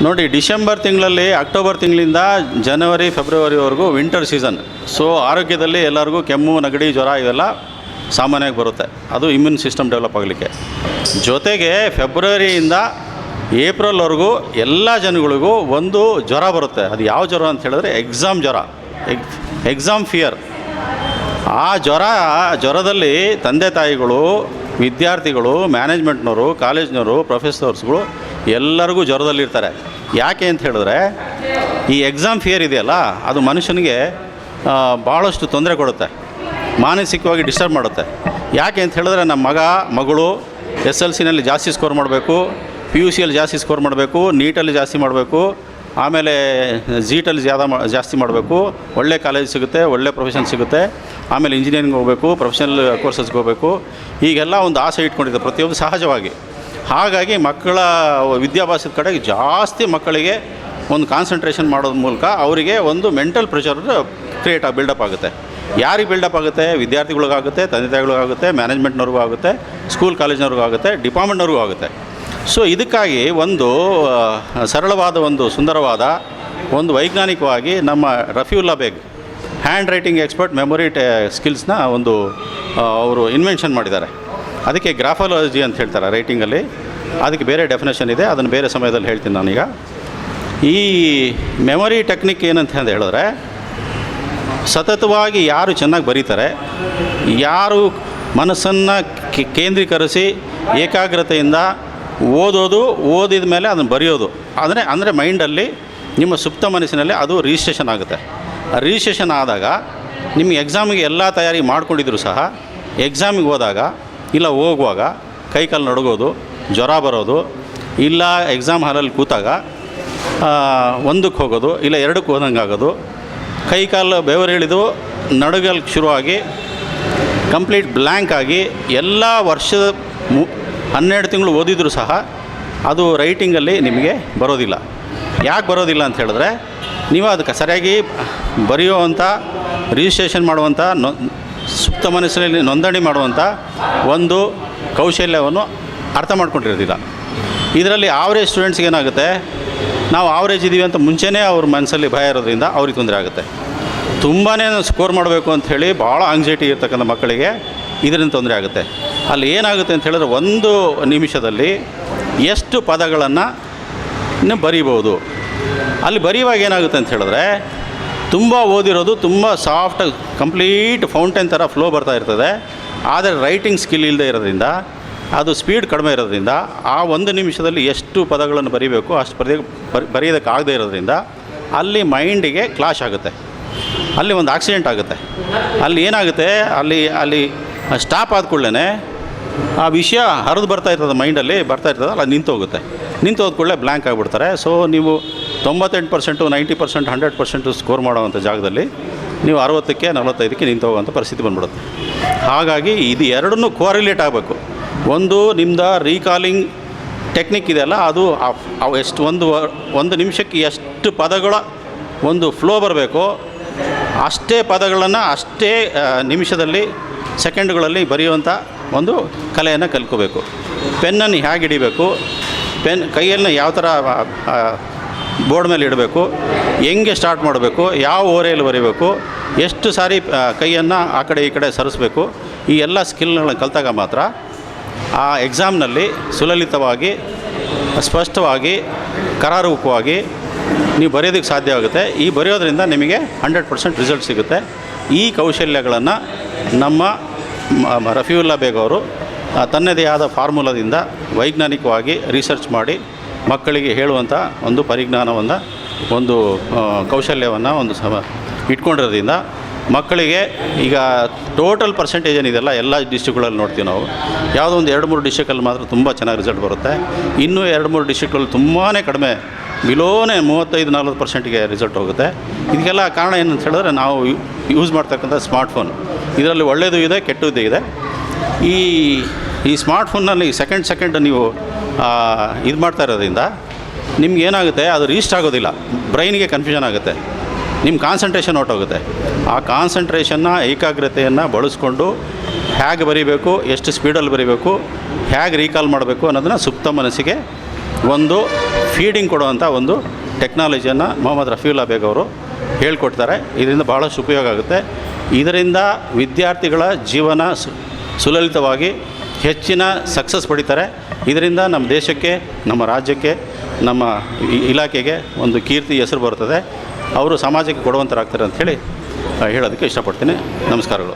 ನೋಡಿ, ಡಿಸೆಂಬರ್ ತಿಂಗಳಲ್ಲಿ ಅಕ್ಟೋಬರ್ ತಿಂಗಳಿಂದ ಜನವರಿ ಫೆಬ್ರವರಿವರೆಗೂ ವಿಂಟರ್ ಸೀಸನ್. ಸೊ ಆರೋಗ್ಯದಲ್ಲಿ ಎಲ್ಲರಿಗೂ ಕೆಮ್ಮು, ನೆಗಡಿ, ಜ್ವರ ಇವೆಲ್ಲ ಸಾಮಾನ್ಯವಾಗಿ ಬರುತ್ತೆ. ಅದು ಇಮ್ಯೂನ್ ಸಿಸ್ಟಮ್ ಡೆವಲಪ್ ಆಗಲಿಕ್ಕೆ. ಜೊತೆಗೆ ಫೆಬ್ರವರಿಯಿಂದ ಏಪ್ರಿಲ್ವರೆಗೂ ಎಲ್ಲ ಜನಗಳಿಗೂ ಒಂದು ಜ್ವರ ಬರುತ್ತೆ. ಅದು ಯಾವ ಜ್ವರ ಅಂತ ಹೇಳಿದ್ರೆ ಎಕ್ಸಾಮ್ ಜ್ವರ, ಎಕ್ಸಾಮ್ ಫಿಯರ್. ಆ ಜ್ವರದಲ್ಲಿ ತಂದೆ ತಾಯಿಗಳು, ವಿದ್ಯಾರ್ಥಿಗಳು, ಮ್ಯಾನೇಜ್ಮೆಂಟ್ನವರು, ಕಾಲೇಜ್ನವರು, ಪ್ರೊಫೆಸರ್ಸ್ಗಳು ಎಲ್ಲರಿಗೂ ಜ್ವರದಲ್ಲಿರ್ತಾರೆ. ಯಾಕೆ ಅಂತ ಹೇಳಿದ್ರೆ ಈ ಎಕ್ಸಾಮ್ ಫಿಯರ್ ಇದೆಯಲ್ಲ, ಅದು ಮನುಷ್ಯನಿಗೆ ಭಾಳಷ್ಟು ತೊಂದರೆ ಕೊಡುತ್ತೆ, ಮಾನಸಿಕವಾಗಿ ಡಿಸ್ಟರ್ಬ್ ಮಾಡುತ್ತೆ. ಯಾಕೆ ಅಂತ ಹೇಳಿದ್ರೆ ನಮ್ಮ ಮಗಳು SLCನಲ್ಲಿ ಜಾಸ್ತಿ ಸ್ಕೋರ್ ಮಾಡಬೇಕು, PUCಯಲ್ಲಿ ಜಾಸ್ತಿ ಸ್ಕೋರ್ ಮಾಡಬೇಕು, ನೀಟಲ್ಲಿ ಜಾಸ್ತಿ ಮಾಡಬೇಕು, ಆಮೇಲೆ ZEETಲ್ಲಿ ಜಾಸ್ತಿ ಮಾಡಬೇಕು, ಒಳ್ಳೆ ಕಾಲೇಜ್ ಸಿಗುತ್ತೆ, ಒಳ್ಳೆ ಪ್ರೊಫೆಷನ್ ಸಿಗುತ್ತೆ, ಆಮೇಲೆ ಇಂಜಿನಿಯರಿಂಗ್ ಹೋಗಬೇಕು, ಪ್ರೊಫೆಷನಲ್ ಕೋರ್ಸಸ್ಗೆ ಹೋಗಬೇಕು, ಹೀಗೆಲ್ಲ ಒಂದು ಆಸೆ ಇಟ್ಕೊಂಡಿದ್ದೆ ಪ್ರತಿಯೊಂದು ಸಹಜವಾಗಿ. ಹಾಗಾಗಿ ಮಕ್ಕಳ ವಿದ್ಯಾಭ್ಯಾಸದ ಕಡೆಗೆ ಜಾಸ್ತಿ ಮಕ್ಕಳಿಗೆ ಒಂದು ಕಾನ್ಸಂಟ್ರೇಷನ್ ಮಾಡೋದ್ರ ಮೂಲಕ ಅವರಿಗೆ ಒಂದು ಮೆಂಟಲ್ ಪ್ರೆಷರ್ ಬಿಲ್ಡಪ್ ಆಗುತ್ತೆ. ಯಾರಿಗೆ ಬಿಲ್ಡಪ್ ಆಗುತ್ತೆ? ವಿದ್ಯಾರ್ಥಿಗಳಿಗಾಗುತ್ತೆ, ತಂದೆ ತಾಯಿಗಳಿಗಾಗುತ್ತೆ, ಮ್ಯಾನೇಜ್ಮೆಂಟ್ನವ್ರಿಗೂ ಆಗುತ್ತೆ, ಸ್ಕೂಲ್ ಕಾಲೇಜ್ನವ್ರಿಗೂ ಆಗುತ್ತೆ, ಡಿಪಾರ್ಟ್ಮೆಂಟ್ನವ್ರಿಗೂ ಆಗುತ್ತೆ. ಸೊ ಇದಕ್ಕಾಗಿ ಒಂದು ಸರಳವಾದ, ಒಂದು ಸುಂದರವಾದ, ಒಂದು ವೈಜ್ಞಾನಿಕವಾಗಿ ನಮ್ಮ ರಫೀವುಲ್ಲಾ ಬೇಗ್ ಹ್ಯಾಂಡ್ ರೈಟಿಂಗ್ ಎಕ್ಸ್ಪರ್ಟ್ ಮೆಮೊರಿ ಸ್ಕಿಲ್ಸ್ನ ಒಂದು ಅವರು ಇನ್ವೆನ್ಷನ್ ಮಾಡಿದ್ದಾರೆ. ಅದಕ್ಕೆ ಗ್ರಾಫಾಲಜಿ ಅಂತ ಹೇಳ್ತಾರೆ ರೈಟಿಂಗಲ್ಲಿ. ಅದಕ್ಕೆ ಬೇರೆ ಡೆಫಿನೇಷನ್ ಇದೆ, ಅದನ್ನು ಬೇರೆ ಸಮಯದಲ್ಲಿ ಹೇಳ್ತೀನಿ ನಾನೀಗ. ಈ ಮೆಮೊರಿ ಟೆಕ್ನಿಕ್ ಏನಂತ ಹೇಳಿದ್ರೆ, ಸತತವಾಗಿ ಯಾರು ಚೆನ್ನಾಗಿ ಬರೀತಾರೆ, ಯಾರು ಮನಸ್ಸನ್ನು ಕೇಂದ್ರೀಕರಿಸಿ ಏಕಾಗ್ರತೆಯಿಂದ ಓದಿದ ಮೇಲೆ ಅದನ್ನು ಬರೆಯೋದು, ಅಂದರೆ ಮೈಂಡಲ್ಲಿ, ನಿಮ್ಮ ಸುಪ್ತ ಮನಸ್ಸಿನಲ್ಲಿ ಅದು ರಿಜಿಸ್ಟ್ರೇಷನ್ ಆಗುತ್ತೆ. ರಿಜಿಸ್ಟ್ರೇಷನ್ ಆದಾಗ ನಿಮಗೆ ಎಕ್ಸಾಮಿಗೆ ಎಲ್ಲ ತಯಾರಿ ಮಾಡ್ಕೊಂಡಿದ್ರು ಸಹ ಎಕ್ಸಾಮಿಗೆ ಹೋದಾಗ ಇಲ್ಲ ಹೋಗುವಾಗ ಕೈಕಾಲು ನಡುಗೋದು, ಜ್ವರ ಬರೋದು, ಇಲ್ಲ ಎಕ್ಸಾಮ್ ಹಾಲಲ್ಲಿ ಕೂತಾಗ ಒಂದಕ್ಕೆ ಹೋಗೋದು, ಇಲ್ಲ ಎರಡಕ್ಕೆ ಹೋದಂಗೆ ಆಗೋದು, ಕೈಕಾಲು ಬೆವರಿಳಿದು ನಡುಗಲು ಶುರುವಾಗಿ ಕಂಪ್ಲೀಟ್ ಬ್ಲ್ಯಾಂಕ್ ಆಗಿ ಎಲ್ಲ ವರ್ಷದ 12 ತಿಂಗಳು ಓದಿದರೂ ಸಹ ಅದು ರೈಟಿಂಗಲ್ಲಿ ನಿಮಗೆ ಬರೋದಿಲ್ಲ. ಯಾಕೆ ಬರೋದಿಲ್ಲ ಅಂತ ಹೇಳಿದ್ರೆ, ನೀವು ಅದಕ್ಕೆ ಸರಿಯಾಗಿ ಬರೆಯುವಂಥ, ರಿಜಿಸ್ಟ್ರೇಷನ್ ಮಾಡುವಂಥ, ಸುಪ್ತ ಮನಸ್ಸಿನಲ್ಲಿ ನೋಂದಣಿ ಮಾಡುವಂಥ ಒಂದು ಕೌಶಲ್ಯವನ್ನು ಅರ್ಥ ಮಾಡ್ಕೊಂಡಿರೋದಿಲ್ಲ. ಇದರಲ್ಲಿ ಆವ್ರೇಜ್ ಸ್ಟೂಡೆಂಟ್ಸ್ಗೆ ಏನಾಗುತ್ತೆ, ನಾವು ಆವ್ರೇಜ್ ಇದ್ದೀವಿ ಅಂತ ಮುಂಚೆನೇ ಅವ್ರ ಮನಸ್ಸಲ್ಲಿ ಭಯ ಇರೋದ್ರಿಂದ ಅವ್ರಿಗೆ ತೊಂದರೆ ಆಗುತ್ತೆ. ತುಂಬಾ ಸ್ಕೋರ್ ಮಾಡಬೇಕು ಅಂಥೇಳಿ ಭಾಳ ಆಂಗ್ಸೈಟಿ ಇರ್ತಕ್ಕಂಥ ಮಕ್ಕಳಿಗೆ ಇದರಿಂದ ತೊಂದರೆ ಆಗುತ್ತೆ. ಅಲ್ಲಿ ಏನಾಗುತ್ತೆ ಅಂತ ಹೇಳಿದ್ರೆ, ಒಂದು ನಿಮಿಷದಲ್ಲಿ ಎಷ್ಟು ಪದಗಳನ್ನು ಬರೀಬೋದು. ಅಲ್ಲಿ ಬರೆಯುವಾಗ ಏನಾಗುತ್ತೆ ಅಂತ ಹೇಳಿದ್ರೆ, ತುಂಬ ಓದಿರೋದು ತುಂಬ ಸಾಫ್ಟ್, ಕಂಪ್ಲೀಟ್ ಫೌಂಟೇನ್ ಥರ ಫ್ಲೋ ಬರ್ತಾ ಇರ್ತದೆ. ಆದರೆ ರೈಟಿಂಗ್ ಸ್ಕಿಲ್ ಇಲ್ಲದೆ ಇರೋದ್ರಿಂದ, ಅದು ಸ್ಪೀಡ್ ಕಡಿಮೆ ಇರೋದ್ರಿಂದ, ಆ ಒಂದು ನಿಮಿಷದಲ್ಲಿ ಎಷ್ಟು ಪದಗಳನ್ನು ಬರೀಬೇಕು ಅಷ್ಟು ಬರೆಯೋದಕ್ಕಾಗದೇ ಇರೋದ್ರಿಂದ ಅಲ್ಲಿ ಮೈಂಡಿಗೆ ಕ್ಲಾಶ್ ಆಗುತ್ತೆ, ಅಲ್ಲಿ ಒಂದು ಆಕ್ಸಿಡೆಂಟ್ ಆಗುತ್ತೆ. ಅಲ್ಲಿ ಏನಾಗುತ್ತೆ, ಅಲ್ಲಿ ಸ್ಟಾಪ್ ಆದ ಕೂಡಲೇ ಆ ವಿಷಯ ಹರಿದು ಬರ್ತಾ ಇರ್ತದೆ, ಮೈಂಡಲ್ಲಿ ಬರ್ತಾ ಇರ್ತದೆ, ಅಲ್ಲಿ ನಿಂತು ಹೋದ ಕೂಡಲೇ ಬ್ಲ್ಯಾಂಕ್ ಆಗಿಬಿಡ್ತಾರೆ. ಸೊ ನೀವು 98%, 90%, 100% ಸ್ಕೋರ್ ಮಾಡೋವಂಥ ಜಾಗದಲ್ಲಿ ನೀವು 60ಕ್ಕೆ 45ಕ್ಕೆ ನಿಂತು ಹೋಗೋವಂಥ ಪರಿಸ್ಥಿತಿ ಬಂದ್ಬಿಡುತ್ತೆ. ಹಾಗಾಗಿ ಇದು ಎರಡನ್ನೂ ಕೋರಿಲೇಟ್ ಆಗಬೇಕು. ಒಂದು ನಿಮ್ಮದು ರೀಕಾಲಿಂಗ್ ಟೆಕ್ನಿಕ್ ಇದೆಯಲ್ಲ, ಅದು ಎಷ್ಟು ಒಂದು ನಿಮಿಷಕ್ಕೆ ಎಷ್ಟು ಪದಗಳ ಒಂದು ಫ್ಲೋ ಬರಬೇಕು, ಅಷ್ಟೇ ಪದಗಳನ್ನು ಅಷ್ಟೇ ನಿಮಿಷದಲ್ಲಿ, ಸೆಕೆಂಡ್ಗಳಲ್ಲಿ ಬರೆಯುವಂಥ ಒಂದು ಕಲೆಯನ್ನು ಕಲ್ತ್ಕೋಬೇಕು. ಪೆನ್ನನ್ನು ಹೇಗೆ ಹಿಡಿಬೇಕು, ಕೈಯನ್ನು ಯಾವ ಥರ ಬೋರ್ಡ್ ಮೇಲೆ ಇಡಬೇಕು, ಹೆಂಗೆ ಸ್ಟಾರ್ಟ್ ಮಾಡಬೇಕು, ಯಾವ ಓರೆಯಲ್ಲಿ ಬರೀಬೇಕು, ಎಷ್ಟು ಸಾರಿ ಕೈಯನ್ನು ಆ ಕಡೆ ಈ ಕಡೆ ಸರಿಸಬೇಕು, ಈ ಎಲ್ಲ ಸ್ಕಿಲ್ಗಳನ್ನ ಕಲಿತಾಗ ಮಾತ್ರ ಆ ಎಕ್ಸಾಮ್ನಲ್ಲಿ ಸುಲಲಿತವಾಗಿ, ಸ್ಪಷ್ಟವಾಗಿ, ಕರಾರುವಕವಾಗಿ ನೀವು ಬರೆಯೋದಕ್ಕೆ ಸಾಧ್ಯ ಆಗುತ್ತೆ. ಈ ಬರೆಯೋದ್ರಿಂದ ನಿಮಗೆ 100% ರಿಸಲ್ಟ್ ಸಿಗುತ್ತೆ. ಈ ಕೌಶಲ್ಯಗಳನ್ನು ನಮ್ಮ ರಫೀವುಲ್ಲಾ ಬೇಗ್ ಅವರು ತನ್ನದೇ ಆದ ಫಾರ್ಮುಲಾದಿಂದ ವೈಜ್ಞಾನಿಕವಾಗಿ ರಿಸರ್ಚ್ ಮಾಡಿ ಮಕ್ಕಳಿಗೆ ಹೇಳುವಂಥ ಒಂದು ಪರಿಜ್ಞಾನವನ್ನು, ಒಂದು ಕೌಶಲ್ಯವನ್ನು ಇಟ್ಕೊಂಡಿರೋದ್ರಿಂದ ಮಕ್ಕಳಿಗೆ ಈಗ ಟೋಟಲ್ ಪರ್ಸೆಂಟೇಜ್ ಏನಿದೆಯಲ್ಲ ಎಲ್ಲ ಡಿಸ್ಟ್ರಿಕ್ಗಳಲ್ಲಿ ನೋಡ್ತೀವಿ ನಾವು. ಯಾವುದೋ ಒಂದು 2-3 ಡಿಸ್ಟ್ರಿಕ್ಕಲ್ಲಿ ಮಾತ್ರ ತುಂಬ ಚೆನ್ನಾಗಿ ರಿಸಲ್ಟ್ ಬರುತ್ತೆ. ಇನ್ನೂ 2-3 ಡಿಸ್ಟ್ರಿಕ್ಗಳಲ್ಲಿ ತುಂಬಾ ಕಡಿಮೆ, ಬಿಲೋನೇ 35-40%ಗೆ ರಿಸಲ್ಟ್ ಹೋಗುತ್ತೆ. ಇದಕ್ಕೆಲ್ಲ ಕಾರಣ ಏನಂತ ಹೇಳಿದ್ರೆ, ನಾವು ಯೂಸ್ ಮಾಡ್ತಕ್ಕಂಥ ಸ್ಮಾರ್ಟ್ಫೋನ್. ಇದರಲ್ಲಿ ಒಳ್ಳೆಯದು ಇದೆ, ಕೆಟ್ಟದ್ದು ಇದೆ. ಈ ಸ್ಮಾರ್ಟ್ಫೋನ್ನಲ್ಲಿ ಸೆಕೆಂಡ್ ನೀವು ಇದು ಮಾಡ್ತಾ ಇರೋದ್ರಿಂದ ನಿಮ್ಗೆ ಏನಾಗುತ್ತೆ, ಅದು ರೀಸ್ಟ್ ಆಗೋದಿಲ್ಲ, ಬ್ರೈನ್ಗೆ ಕನ್ಫ್ಯೂಷನ್ ಆಗುತ್ತೆ, ನಿಮ್ಮ ಕಾನ್ಸಂಟ್ರೇಷನ್ ಹೊರಟೋಗುತ್ತೆ. ಆ ಕಾನ್ಸಂಟ್ರೇಷನ್ನ, ಏಕಾಗ್ರತೆಯನ್ನು ಬಳಸ್ಕೊಂಡು ಹೇಗೆ ಬರೀಬೇಕು, ಎಷ್ಟು ಸ್ಪೀಡಲ್ಲಿ ಬರೀಬೇಕು, ಹೇಗೆ ರೀಕಾಲ್ ಮಾಡಬೇಕು ಅನ್ನೋದನ್ನು ಸುಪ್ತ ಮನಸ್ಸಿಗೆ ಒಂದು ಫೀಡಿಂಗ್ ಕೊಡುವಂಥ ಒಂದು ಟೆಕ್ನಾಲಜಿಯನ್ನು ಮೊಹಮ್ಮದ್ ರಫೀವುಲ್ಲಾ ಬೇಗ್ ಅವರು ಹೇಳ್ಕೊಡ್ತಾರೆ. ಇದರಿಂದ ಭಾಳಷ್ಟು ಉಪಯೋಗ ಆಗುತ್ತೆ. ಇದರಿಂದ ವಿದ್ಯಾರ್ಥಿಗಳ ಜೀವನ ಸುಲಲಿತವಾಗಿ ಹೆಚ್ಚಿನ ಸಕ್ಸಸ್ ಪಡಿತಾರೆ. ಇದರಿಂದ ನಮ್ಮ ದೇಶಕ್ಕೆ, ನಮ್ಮ ರಾಜ್ಯಕ್ಕೆ, ನಮ್ಮ ಇಲಾಖೆಗೆ ಒಂದು ಕೀರ್ತಿ ಹೆಸರು ಬರ್ತದೆ. ಅವರು ಸಮಾಜಕ್ಕೆ ಕೊಡುವಂಥರಾಗ್ತಾರೆ ಅಂಥೇಳಿ ಹೇಳೋದಕ್ಕೆ ಇಷ್ಟಪಡ್ತೀನಿ. ನಮಸ್ಕಾರಗಳು.